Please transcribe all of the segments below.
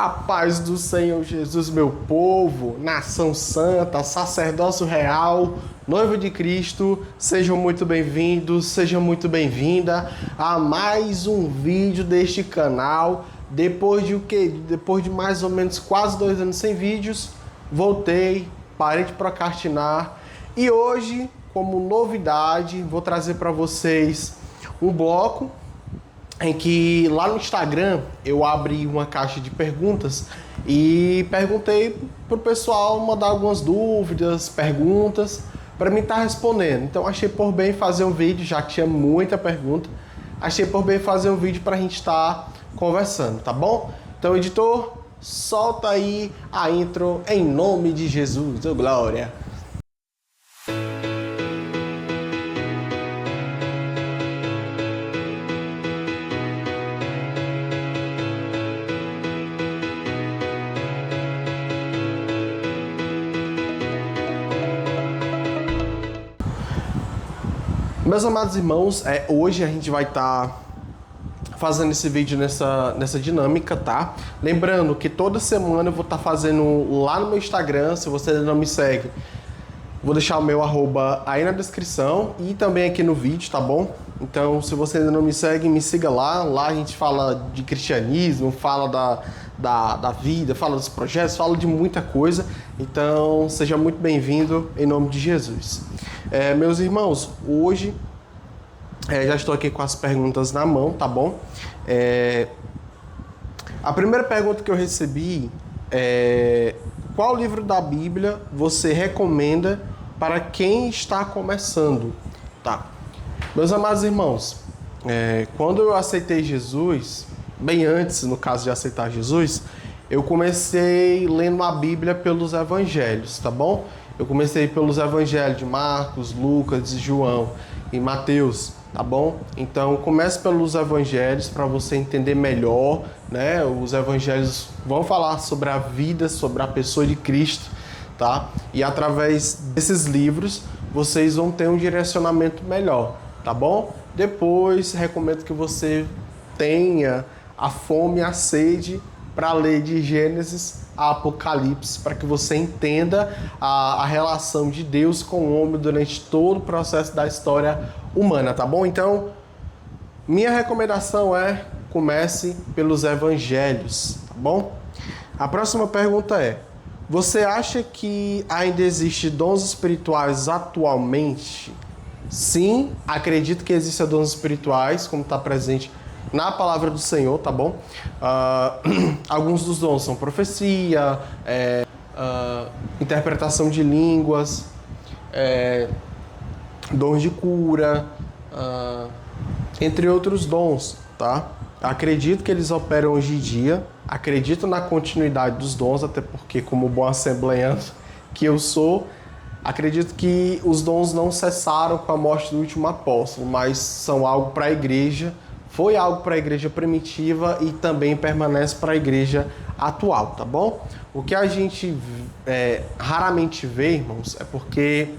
A paz do Senhor Jesus, meu povo, nação santa, sacerdócio real, noivo de Cristo, sejam muito bem-vindos, seja muito bem-vinda a mais um vídeo deste canal. Depois de mais ou menos quase 2 anos sem vídeos, voltei, parei de procrastinar e hoje, como novidade, vou trazer para vocês um bloco em que lá no Instagram eu abri uma caixa de perguntas e perguntei pro pessoal mandar algumas dúvidas, perguntas para mim estar respondendo. Então achei por bem fazer um vídeo, já que tinha muita pergunta, achei por bem fazer um vídeo para a gente estar conversando, tá bom? Então, editor, solta aí a intro em nome de Jesus, ô glória! Meus amados irmãos, hoje a gente vai estar fazendo esse vídeo nessa dinâmica, tá? Lembrando que toda semana eu vou estar fazendo lá no meu Instagram, se você ainda não me segue, vou deixar o meu @, aí na descrição e também aqui no vídeo, tá bom? Então, se você ainda não me segue, me siga lá. Lá a gente fala de cristianismo, fala da vida, fala dos projetos, fala de muita coisa. Então, seja muito bem-vindo em nome de Jesus. Meus irmãos, hoje já estou aqui com as perguntas na mão, tá bom? A primeira pergunta que eu recebi é: qual livro da Bíblia você recomenda para quem está começando? Tá. Meus amados irmãos, quando eu aceitei Jesus, bem antes, no caso de aceitar Jesus, eu comecei lendo a Bíblia pelos evangelhos, tá bom? Eu comecei pelos evangelhos de Marcos, Lucas, João e Mateus, tá bom? Então comece pelos evangelhos para você entender melhor, né? Os evangelhos vão falar sobre a vida, sobre a pessoa de Cristo, tá? E através desses livros vocês vão ter um direcionamento melhor, tá bom? Depois recomendo que você tenha a fome e a sede para ler de Gênesis a Apocalipse, para que você entenda a relação de Deus com o homem durante todo o processo da história humana, tá bom? Então, minha recomendação é: comece pelos evangelhos, tá bom? A próxima pergunta é: você acha que ainda existe dons espirituais atualmente? Sim, acredito que existem dons espirituais, como está presente na palavra do Senhor, tá bom? Alguns dos dons são profecia, interpretação de línguas, dons de cura, entre outros dons, tá? Acredito que eles operam hoje em dia, acredito na continuidade dos dons, até porque, como bom assembleiano que eu sou, acredito que os dons não cessaram com a morte do último apóstolo, mas são algo para a igreja. Foi algo para a igreja primitiva e também permanece para a igreja atual, tá bom? O que a gente raramente vê, irmãos, é porque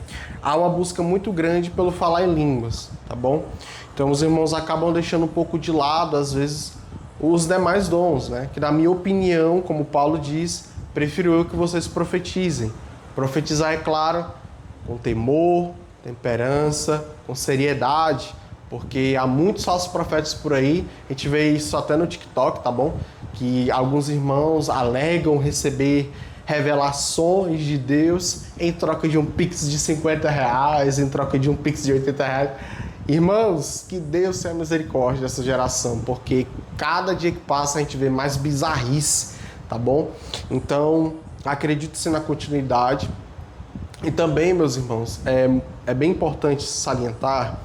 há uma busca muito grande pelo falar em línguas, tá bom? Então os irmãos acabam deixando um pouco de lado, às vezes, os demais dons, né? Que na minha opinião, como Paulo diz, prefiro eu que vocês profetizem. Profetizar, é claro, com temor, temperança, com seriedade, porque há muitos falsos profetas por aí, a gente vê isso até no TikTok, tá bom? Que alguns irmãos alegam receber revelações de Deus em troca de um pix de R$50, em troca de um pix de R$80. Irmãos, que Deus tenha misericórdia dessa geração, porque cada dia que passa a gente vê mais bizarrice, tá bom? Então, acredito-se na continuidade. E também, meus irmãos, é bem importante salientar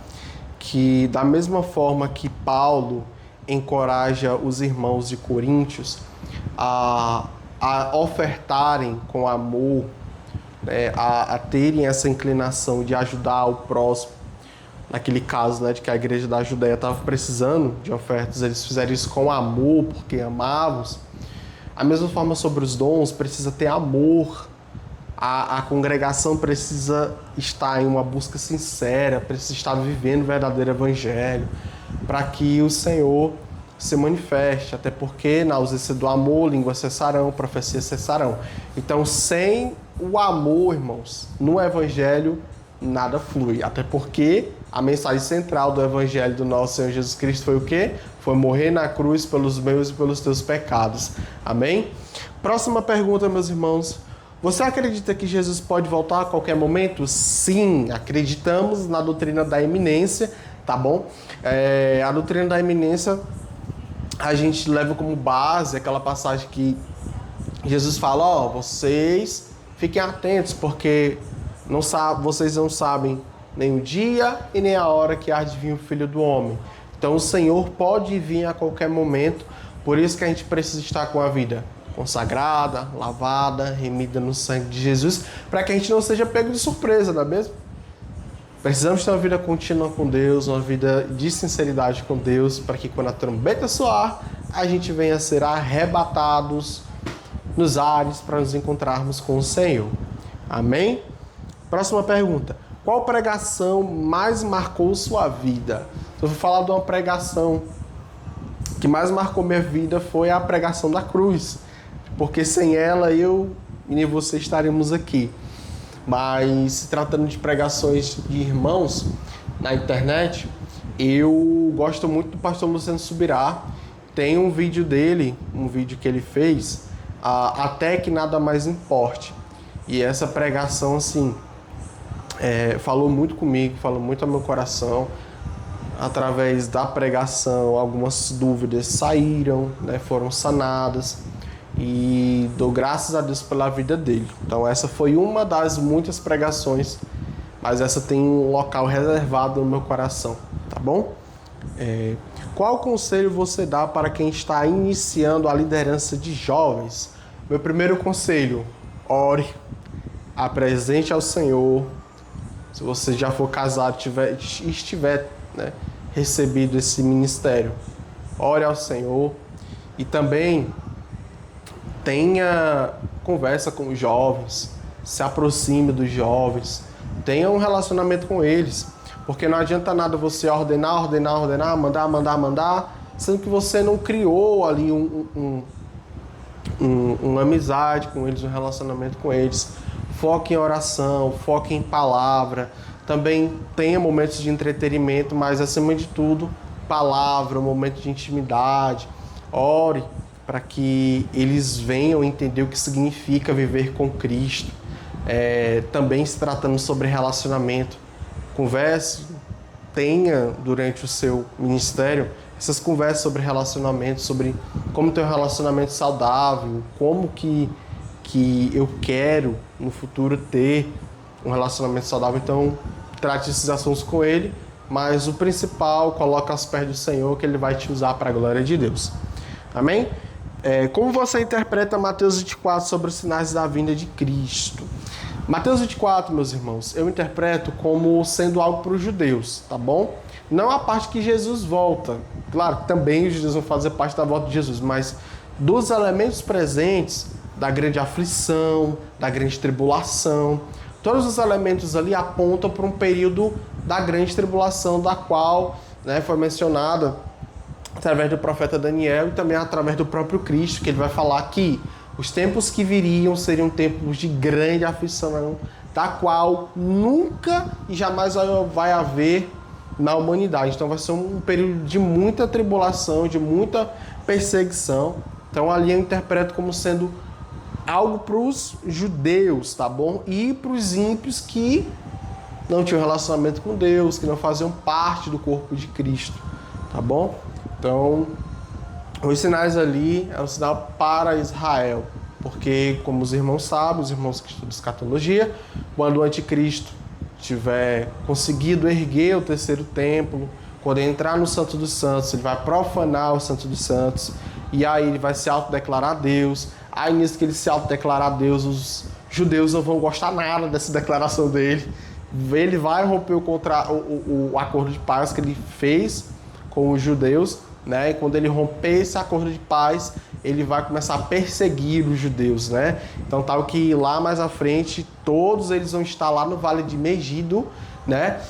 que, da mesma forma que Paulo encoraja os irmãos de Coríntios a ofertarem com amor, né, a terem essa inclinação de ajudar o próximo, naquele caso, né, de que a igreja da Judéia estava precisando de ofertas, eles fizeram isso com amor, porque amavam. A mesma forma sobre os dons, precisa ter amor. A congregação precisa estar em uma busca sincera, precisa estar vivendo o verdadeiro evangelho, para que o Senhor se manifeste, até porque na ausência do amor, línguas cessarão, profecias cessarão. Então, sem o amor, irmãos, no Evangelho, nada flui. Até porque a mensagem central do Evangelho do nosso Senhor Jesus Cristo foi o quê? Foi morrer na cruz pelos meus e pelos teus pecados. Amém? Próxima pergunta, meus irmãos. Você acredita que Jesus pode voltar a qualquer momento? Sim, acreditamos na doutrina da iminência, tá bom? A doutrina da iminência a gente leva como base aquela passagem que Jesus fala, vocês fiquem atentos, porque vocês não sabem nem o dia e nem a hora que há de vir o Filho do Homem. Então o Senhor pode vir a qualquer momento, por isso que a gente precisa estar com a vida consagrada, lavada, remida no sangue de Jesus, para que a gente não seja pego de surpresa, não é mesmo? Precisamos ter uma vida contínua com Deus, uma vida de sinceridade com Deus, para que quando a trombeta soar, a gente venha a ser arrebatados nos ares para nos encontrarmos com o Senhor. Amém? Próxima pergunta. Qual pregação mais marcou sua vida? Eu vou falar de uma pregação que mais marcou minha vida, foi a pregação da cruz. Porque sem ela eu e nem você estaremos aqui. Mas se tratando de pregações de irmãos na internet, eu gosto muito do pastor Luciano Subirá. Tem um vídeo dele, um vídeo que ele fez, Até que Nada Mais Importe. E essa pregação, assim, falou muito comigo, falou muito ao meu coração. Através da pregação, algumas dúvidas saíram, né, foram sanadas. E dou graças a Deus pela vida dele. Então essa foi uma das muitas pregações, mas essa tem um local reservado no meu coração, tá bom? Qual conselho você dá para quem está iniciando a liderança de jovens? Meu primeiro conselho: ore, apresente ao Senhor. Se você já for casado e estiver, né, recebido esse ministério, ore ao Senhor. E também tenha conversa com os jovens, se aproxime dos jovens, tenha um relacionamento com eles, porque não adianta nada você ordenar, mandar, sendo que você não criou ali uma amizade com eles, um relacionamento com eles. Foque em oração, foque em palavra, também tenha momentos de entretenimento, mas acima de tudo, palavra, um momento de intimidade. Ore para que eles venham entender o que significa viver com Cristo. Também se tratando sobre relacionamento, converse, tenha durante o seu ministério essas conversas sobre relacionamento, sobre como ter um relacionamento saudável, como que eu quero no futuro ter um relacionamento saudável. Então trate esses assuntos com ele, mas o principal, coloca aos pés do Senhor, que ele vai te usar para a glória de Deus. Amém? Como você interpreta Mateus 24 sobre os sinais da vinda de Cristo? Mateus 24, meus irmãos, eu interpreto como sendo algo para os judeus, tá bom? Não a parte que Jesus volta. Claro, também os judeus vão fazer parte da volta de Jesus, mas dos elementos presentes, da grande aflição, da grande tribulação, todos os elementos ali apontam para um período da grande tribulação, da qual, né, foi mencionada através do profeta Daniel e também através do próprio Cristo, que ele vai falar que os tempos que viriam seriam tempos de grande aflição, da qual nunca e jamais vai haver na humanidade. Então vai ser um período de muita tribulação, de muita perseguição. Então ali eu interpreto como sendo algo para os judeus, tá bom? E para os ímpios que não tinham relacionamento com Deus, que não faziam parte do corpo de Cristo, tá bom? Então, os sinais ali é um sinal para Israel, porque, como os irmãos sabem, os irmãos que estudam escatologia, quando o anticristo tiver conseguido erguer o terceiro templo, quando entrar no Santo dos Santos, ele vai profanar o Santo dos Santos, e aí ele vai se autodeclarar Deus. Aí nisso que ele se autodeclarar Deus, os judeus não vão gostar nada dessa declaração dele. Ele vai romper o acordo de paz que ele fez com os judeus, né? E quando ele romper esse acordo de paz, ele vai começar a perseguir os judeus, né? Então tal que lá mais à frente, todos eles vão estar lá no Vale de Megido, né?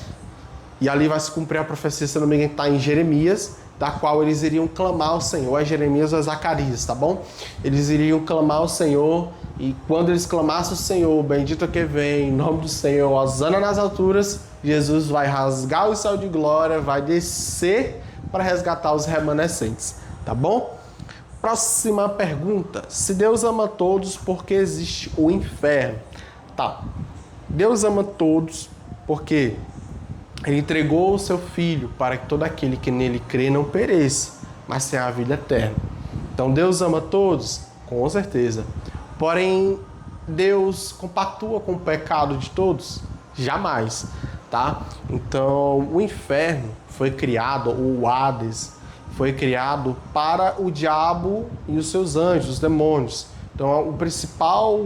E ali vai se cumprir a profecia, se não me engano, que está em Jeremias, da qual eles iriam clamar ao Senhor, a Jeremias ou a Zacarias, tá bom? Eles iriam clamar ao Senhor, e quando eles clamassem o Senhor, bendito que vem, em nome do Senhor, hosana nas alturas, Jesus vai rasgar o céu de glória, vai descer para resgatar os remanescentes, tá bom? Próxima pergunta. Se Deus ama todos, por que existe o inferno? Tá. Deus ama todos porque Ele entregou o seu Filho para que todo aquele que nele crê não pereça, mas tenha a vida eterna. Então Deus ama todos? Com certeza. Porém, Deus compactua com o pecado de todos? Jamais, tá? Então, o inferno foi criado, ou o Hades, foi criado para o diabo e os seus anjos, os demônios. Então, o principal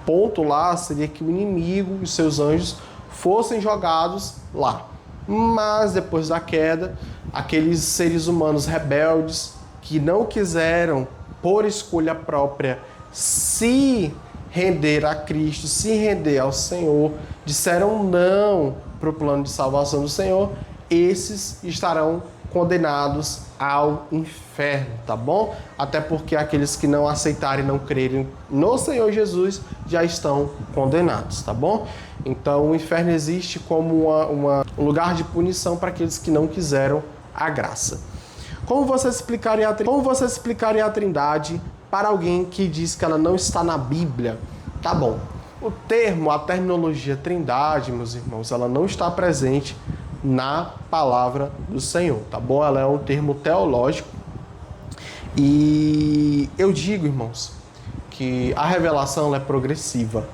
ponto lá seria que o inimigo e os seus anjos fossem jogados lá. Mas, depois da queda, aqueles seres humanos rebeldes que não quiseram, por escolha própria, se render a Cristo, se render ao Senhor, disseram não para o plano de salvação do Senhor, esses estarão condenados ao inferno, tá bom? Até porque aqueles que não aceitarem e não crerem no Senhor Jesus já estão condenados, tá bom? Então o inferno existe como um lugar de punição para aqueles que não quiseram a graça. Como você explicaria a Trindade para alguém que diz que ela não está na Bíblia? Tá bom. A terminologia Trindade, meus irmãos, ela não está presente na palavra do Senhor, tá bom? Ela é um termo teológico. E eu digo, irmãos, que a revelação ela é progressiva.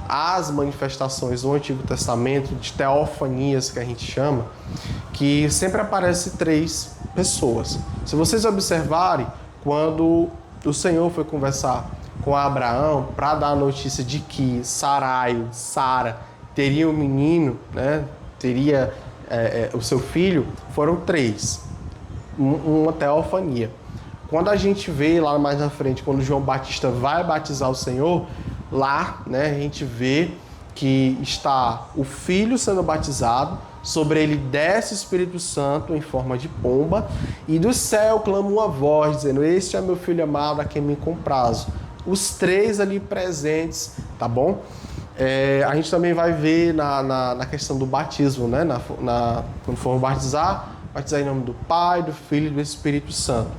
As manifestações do Antigo Testamento, de teofanias que a gente chama, que sempre aparecem 3 pessoas. Se vocês observarem, quando o Senhor foi conversar com Abraão para dar a notícia de que Sara teria um menino, né? Teria o seu filho, foram 3. Uma teofania. Quando a gente vê lá mais na frente, quando João Batista vai batizar o Senhor, lá, né, a gente vê que está o Filho sendo batizado, sobre ele desce o Espírito Santo em forma de pomba, e do céu clama uma voz, dizendo: este é meu Filho amado, a quem me comprazo. Os 3 ali presentes, tá bom? A gente também vai ver na questão do batismo, né? Quando for batizar em nome do Pai, do Filho e do Espírito Santo.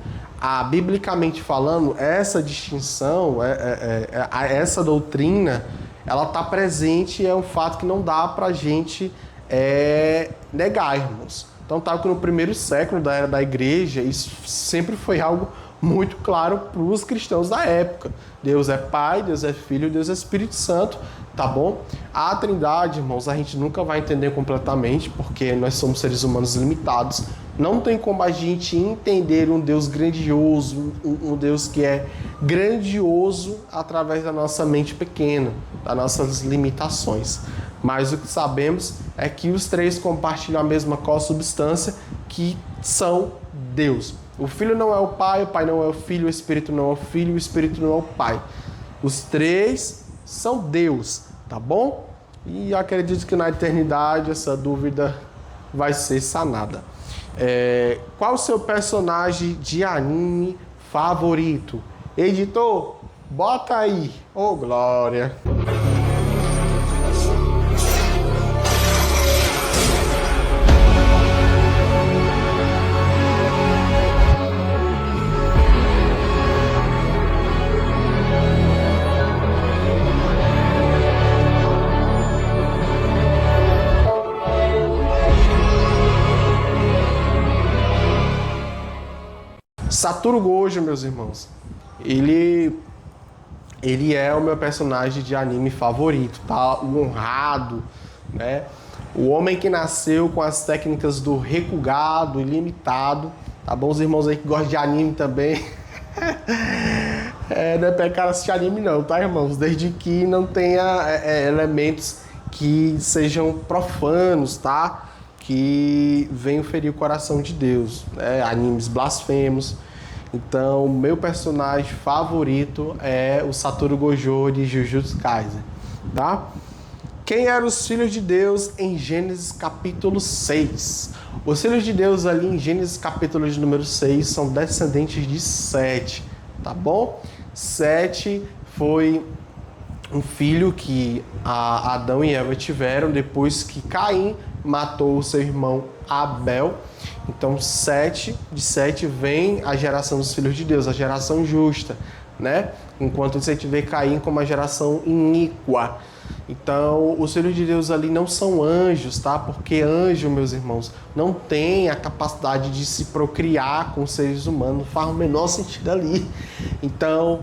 Biblicamente falando, essa distinção, essa doutrina, ela está presente e é um fato que não dá para a gente negar, irmãos. Então, tá que no primeiro século da era da igreja, isso sempre foi algo muito claro para os cristãos da época. Deus é Pai, Deus é Filho, Deus é Espírito Santo, tá bom? A Trindade, irmãos, a gente nunca vai entender completamente, porque nós somos seres humanos limitados. Não tem como a gente entender um Deus grandioso, um Deus que é grandioso através da nossa mente pequena, das nossas limitações. Mas o que sabemos é que os 3 compartilham a mesma consubstância, que são Deus. O Filho não é o Pai não é o Filho, o Espírito não é o Filho, o Espírito não é o Pai. Os 3 são Deus, tá bom? E acredito que na eternidade essa dúvida vai ser sanada. Qual o seu personagem de anime favorito? Editor, bota aí. Ô, glória! Satoru Gojo, meus irmãos, ele é o meu personagem de anime favorito, tá? O honrado, né? O homem que nasceu com as técnicas do Rekugado, ilimitado, tá bom? Os irmãos aí que gostam de anime também. Não é pecado assistir anime não, tá, irmãos? Desde que não tenha elementos que sejam profanos, tá? Que venham ferir o coração de Deus, né? Animes blasfemos. Então, meu personagem favorito é o Satoru Gojo de Jujutsu Kaisen, tá? Quem eram os filhos de Deus em Gênesis capítulo 6? Os filhos de Deus ali em Gênesis capítulo de número 6 são descendentes de Sete, tá bom? Sete foi um filho que Adão e Eva tiveram depois que Caim matou o seu irmão Abel. Então, de Sete vem a geração dos filhos de Deus, a geração justa, né? Enquanto você vê Caim como a geração iníqua. Então, os filhos de Deus ali não são anjos, tá? Porque anjo, meus irmãos, não tem a capacidade de se procriar com seres humanos, não faz o menor sentido ali. Então,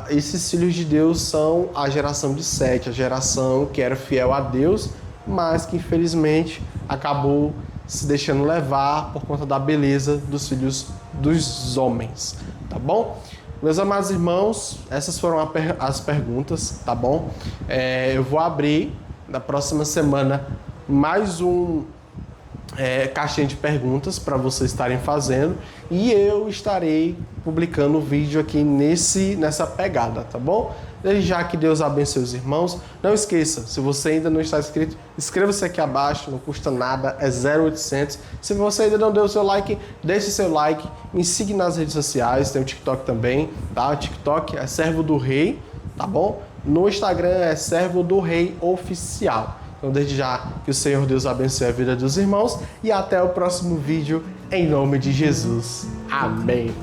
esses filhos de Deus são a geração de Sete, a geração que era fiel a Deus, mas que infelizmente acabou se deixando levar por conta da beleza dos filhos dos homens, tá bom? Meus amados irmãos, essas foram as perguntas, tá bom? Eu vou abrir na próxima semana mais caixinha de perguntas para vocês estarem fazendo e eu estarei publicando o vídeo aqui nessa pegada, tá bom? Desde já que Deus abençoe os irmãos. Não esqueça, se você ainda não está inscrito, inscreva-se aqui abaixo, não custa nada, é 0800. Se você ainda não deu o seu like, deixe seu like, me siga nas redes sociais, tem o TikTok também, tá? O TikTok é Servo do Rei, tá bom? No Instagram é Servo do Rei Oficial. Então, desde já, que o Senhor Deus abençoe a vida dos irmãos e até o próximo vídeo, em nome de Jesus. Amém.